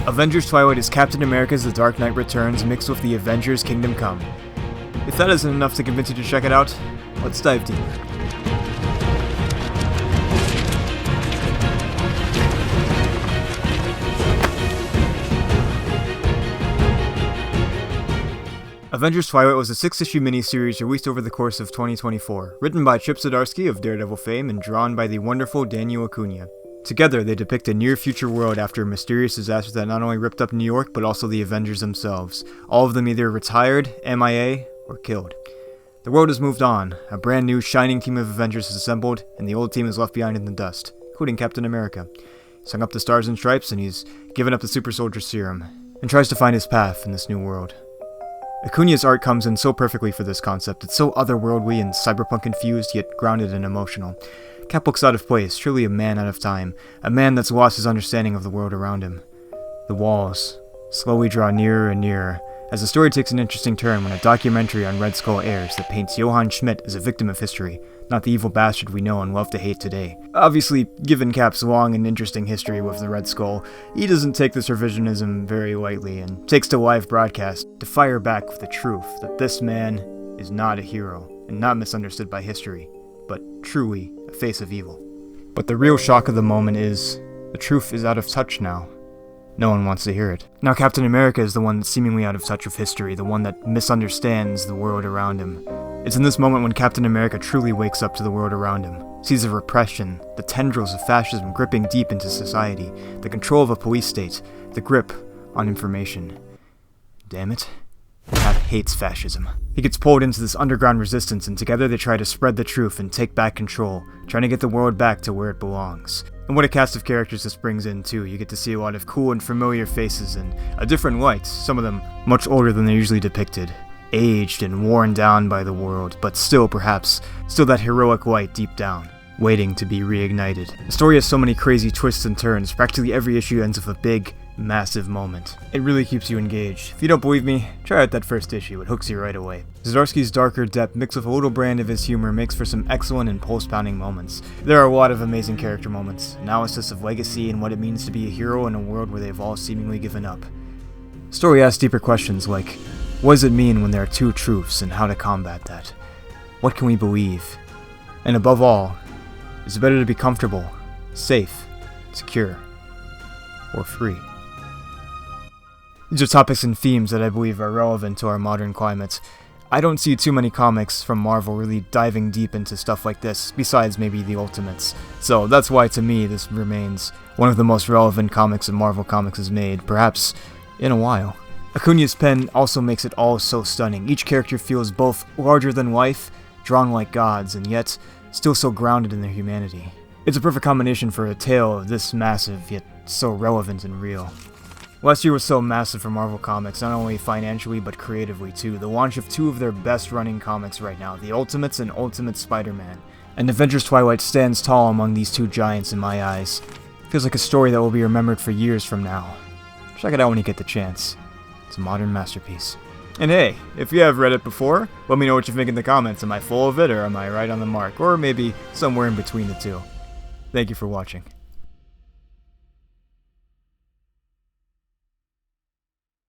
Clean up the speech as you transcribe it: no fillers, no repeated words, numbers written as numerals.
Avengers Twilight is Captain America's The Dark Knight Returns mixed with the Avengers Kingdom Come. If that isn't enough to convince you to check it out, let's dive deep. Avengers Twilight was a 6-issue miniseries released over the course of 2024, written by Chip Zdarsky of Daredevil fame and drawn by the wonderful Daniel Acuna. Together, they depict a near-future world after a mysterious disaster that not only ripped up New York, but also the Avengers themselves, all of them either retired, MIA, or killed. The world has moved on, a brand new, shining team of Avengers is assembled, and the old team is left behind in the dust, including Captain America. He's hung up the stars and stripes, and he's given up the super soldier serum, and tries to find his path in this new world. Acuna's art comes in so perfectly for this concept. It's so otherworldly and cyberpunk-infused, yet grounded and emotional. Cap looks out of place, truly a man out of time, a man that's lost his understanding of the world around him. The walls slowly draw nearer and nearer, as the story takes an interesting turn when a documentary on Red Skull airs that paints Johann Schmidt as a victim of history, not the evil bastard we know and love to hate today. Obviously, given Cap's long and interesting history with the Red Skull, he doesn't take this revisionism very lightly and takes to live broadcast to fire back with the truth that this man is not a hero and not misunderstood by history, but truly a face of evil. But the real shock of the moment is, the truth is out of touch now. No one wants to hear it. Now Captain America is the one that's seemingly out of touch with history, the one that misunderstands the world around him. It's in this moment when Captain America truly wakes up to the world around him, sees the repression, the tendrils of fascism gripping deep into society, the control of a police state, the grip on information. Damn it. Cap hates fascism. He gets pulled into this underground resistance, and together they try to spread the truth and take back control, trying to get the world back to where it belongs. And what a cast of characters this brings in too. You get to see a lot of cool and familiar faces in a different light, some of them much older than they're usually depicted, aged and worn down by the world, but still that heroic light deep down, waiting to be reignited. The story has so many crazy twists and turns, practically every issue ends with a big, massive moment. It really keeps you engaged. If you don't believe me, try out that first issue, it hooks you right away. Zdarsky's darker depth mixed with a little brand of his humor makes for some excellent and pulse-pounding moments. There are a lot of amazing character moments, analysis of legacy and what it means to be a hero in a world where they've all seemingly given up. The story asks deeper questions like, what does it mean when there are two truths and how to combat that? What can we believe? And above all, is it better to be comfortable, safe, secure, or free? These are topics and themes that I believe are relevant to our modern climate. I don't see too many comics from Marvel really diving deep into stuff like this, besides maybe the Ultimates. So that's why to me this remains one of the most relevant comics that Marvel Comics has made, perhaps in a while. Acuna's pen also makes it all so stunning. Each character feels both larger than life, drawn like gods, and yet still so grounded in their humanity. It's a perfect combination for a tale of this massive, yet so relevant and real. Last year was so massive for Marvel Comics, not only financially but creatively too. The launch of two of their best running comics right now, The Ultimates and Ultimate Spider-Man. And Avengers Twilight stands tall among these two giants in my eyes. Feels like a story that will be remembered for years from now. Check it out when you get the chance. It's a modern masterpiece. And hey, if you have read it before, let me know what you think in the comments. Am I full of it, or am I right on the mark? Or maybe somewhere in between the two. Thank you for watching.